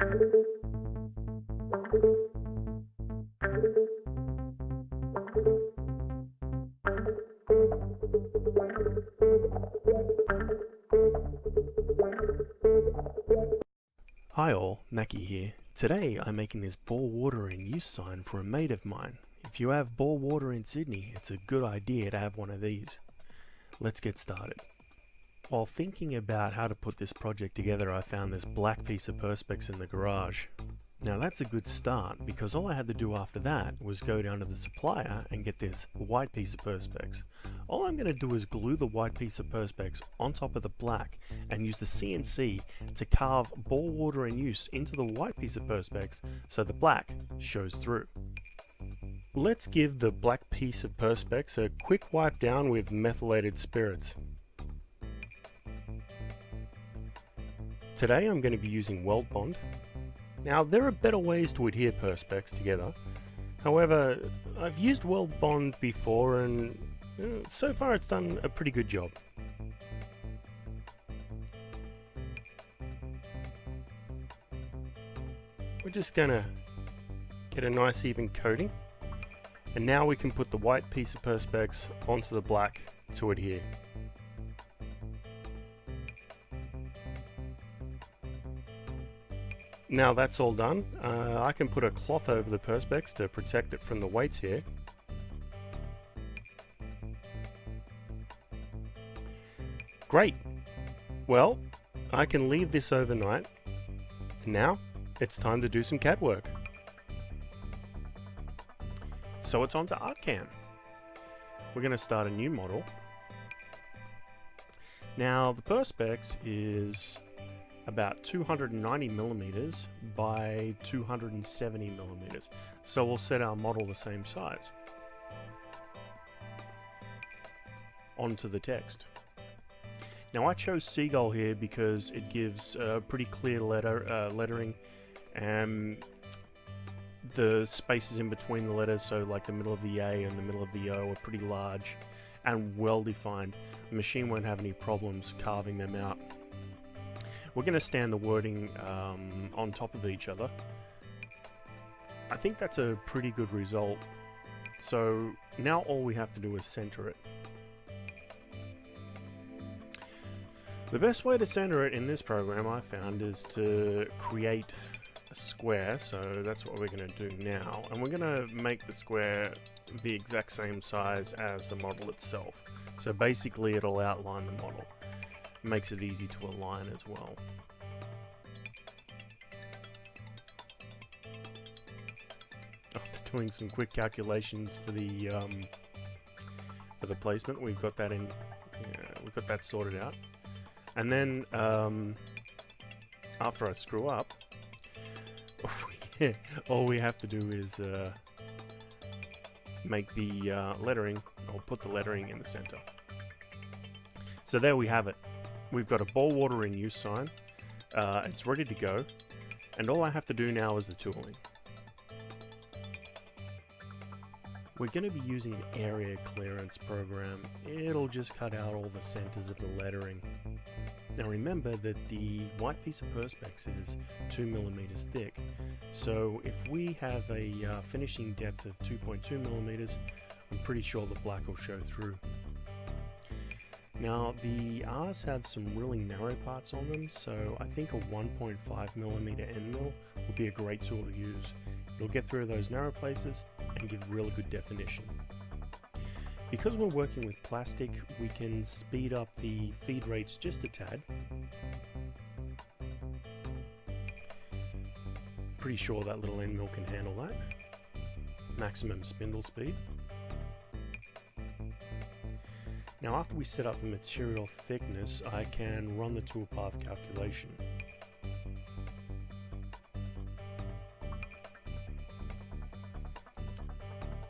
Hi all, Nakey here. Today I'm making this bore water in use sign for a mate of mine. If you have bore water in Sydney, it's a good idea to have one of these. Let's get started. While thinking about how to put this project together, I found this black piece of Perspex in the garage. Now that's a good start, because all I had to do after that was go down to the supplier and get this white piece of Perspex. All I'm going to do is glue the white piece of Perspex on top of the black and use the CNC to carve bore water in use into the white piece of Perspex so the black shows through. Let's give the black piece of Perspex a quick wipe down with methylated spirits. Today I'm going to be using weld bond. Now there are better ways to adhere Perspex together. However, I've used weld bond before and so far it's done a pretty good job. We're just gonna get a nice even coating, and now we can put the white piece of Perspex onto the black to adhere. Now that's all done, I can put a cloth over the Perspex to protect it from the weights here. Great! Well, I can leave this overnight, and now it's time to do some CAD work. So it's on to ArtCam. We're going to start a new model. Now the Perspex is about 290 millimeters by 270 millimeters, so we'll set our model the same size. Onto the text. Now I chose Seagull here because it gives pretty clear lettering, and the spaces in between the letters, so like the middle of the A and the middle of the O, are pretty large and well defined. The machine won't have any problems carving them out. We're going to stand the wording on top of each other. I think that's a pretty good result. So now all we have to do is center it. The best way to center it in this program, I found, is to create a square. So that's what we're going to do now. And we're going to make the square the exact same size as the model itself. So basically it'll outline the model. Makes it easy to align as well. After doing some quick calculations for the placement, we've got that we've got that sorted out. And then after I screw up, all we have to do is make the lettering, or put the lettering in the center. So there we have it. We've got a bore water in use sign, it's ready to go, and all I have to do now is the tooling. We're going to be using an area clearance program. It'll just cut out all the centers of the lettering. Now remember that the white piece of Perspex is 2 millimeters thick, so if we have a finishing depth of 2.2 millimeters, I'm pretty sure the black will show through. Now the R's have some really narrow parts on them, so I think a 1.5 millimeter end mill would be a great tool to use. It'll get through those narrow places and give really good definition. Because we're working with plastic, we can speed up the feed rates just a tad. Pretty sure that little end mill can handle that. Maximum spindle speed. Now after we set up the material thickness, I can run the toolpath calculation.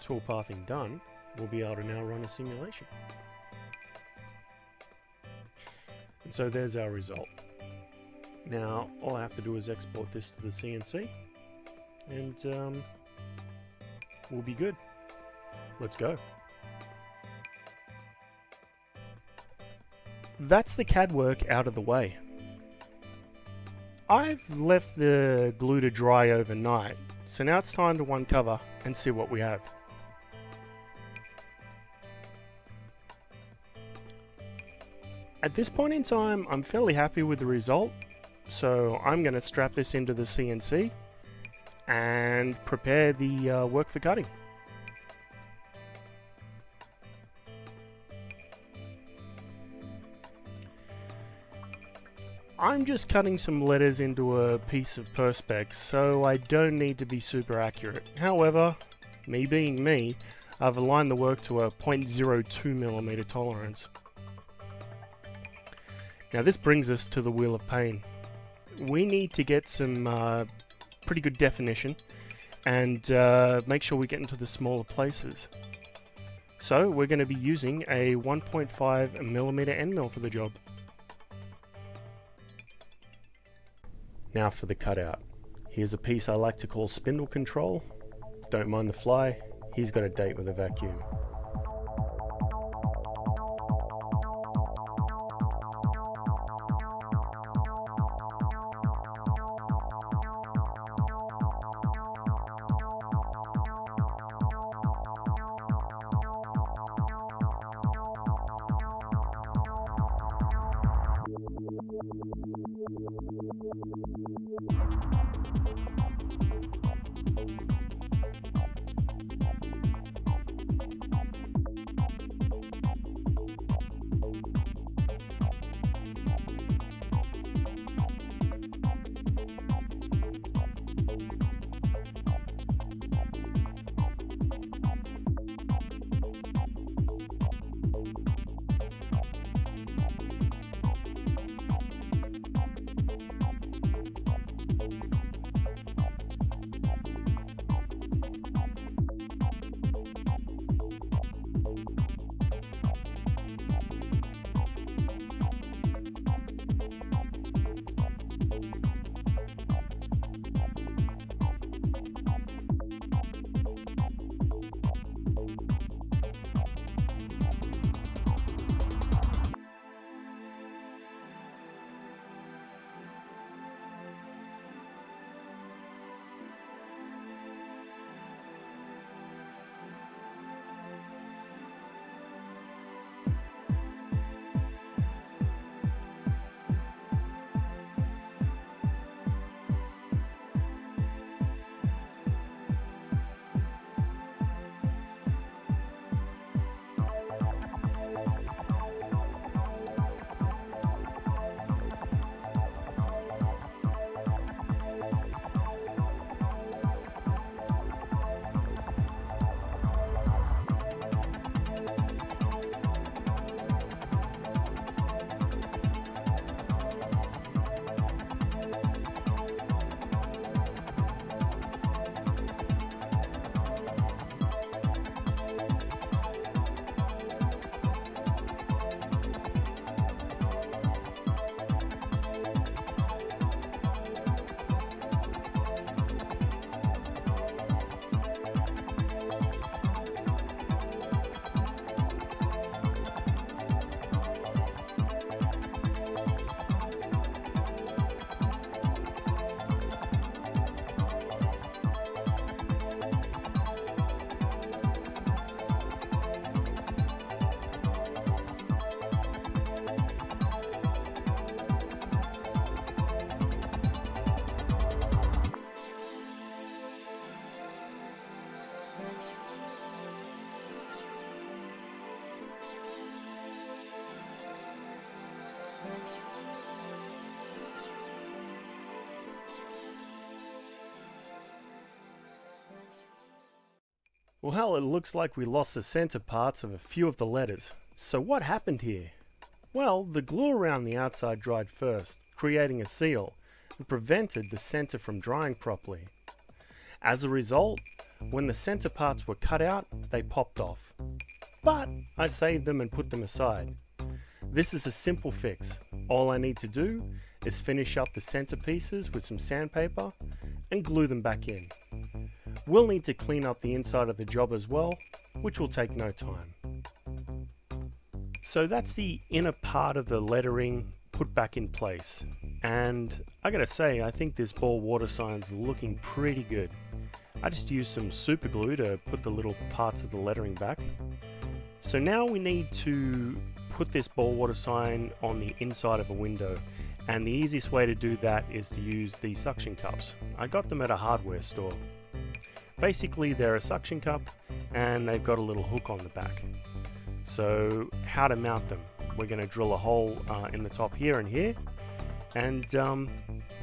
Toolpathing done, we'll be able to now run a simulation. And so there's our result. Now all I have to do is export this to the CNC and we'll be good. Let's go. That's the CAD work out of the way. I've left the glue to dry overnight, so now it's time to uncover and see what we have. At this point in time, I'm fairly happy with the result, so I'm going to strap this into the CNC and prepare the work for cutting. I'm just cutting some letters into a piece of Perspex, so I don't need to be super accurate. However, me being me, I've aligned the work to a 0.02mm tolerance. Now this brings us to the wheel of pain. We need to get some pretty good definition and make sure we get into the smaller places. So we're going to be using a 1.5mm end mill for the job. Now for the cutout. Here's a piece I like to call spindle control. Don't mind the fly, he's got a date with a vacuum. Well, it looks like we lost the center parts of a few of the letters. So what happened here? Well, the glue around the outside dried first, creating a seal, and prevented the center from drying properly. As a result, when the center parts were cut out, they popped off. But I saved them and put them aside. This is a simple fix. All I need to do is finish up the center pieces with some sandpaper and glue them back in. We'll need to clean up the inside of the job as well, which will take no time. So that's the inner part of the lettering put back in place. and I gotta say, I think this ball water sign's looking pretty good. I just used some super glue to put the little parts of the lettering back. So now we need to put this ball water sign on the inside of a window, and the easiest way to do that is to use these suction cups. I got them at a hardware store. Basically they're a suction cup and they've got a little hook on the back. So how to mount them? We're going to drill a hole in the top here and here and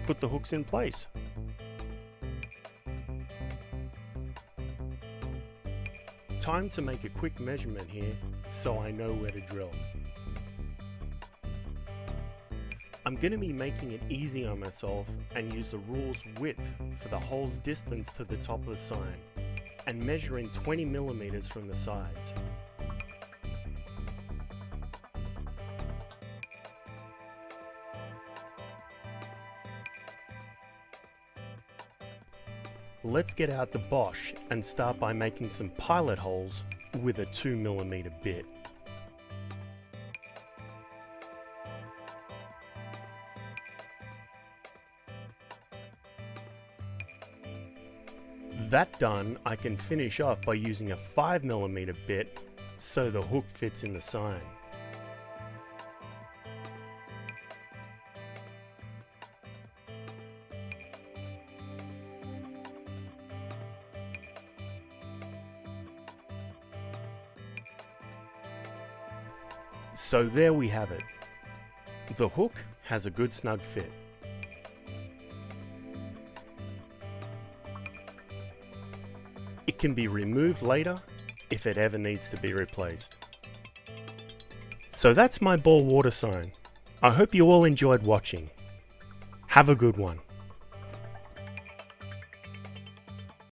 put the hooks in place. Time to make a quick measurement here so I know where to drill. I'm going to be making it easy on myself and use the rule's width for the hole's distance to the top of the sign and measuring 20 millimeters from the sides. Let's get out the Bosch and start by making some pilot holes with a 2 millimeter bit. That done, I can finish off by using a 5 millimeter bit so the hook fits in the sign. So there we have it. The hook has a good snug fit. It can be removed later if it ever needs to be replaced. So that's my ball water sign. I hope you all enjoyed watching. Have a good one.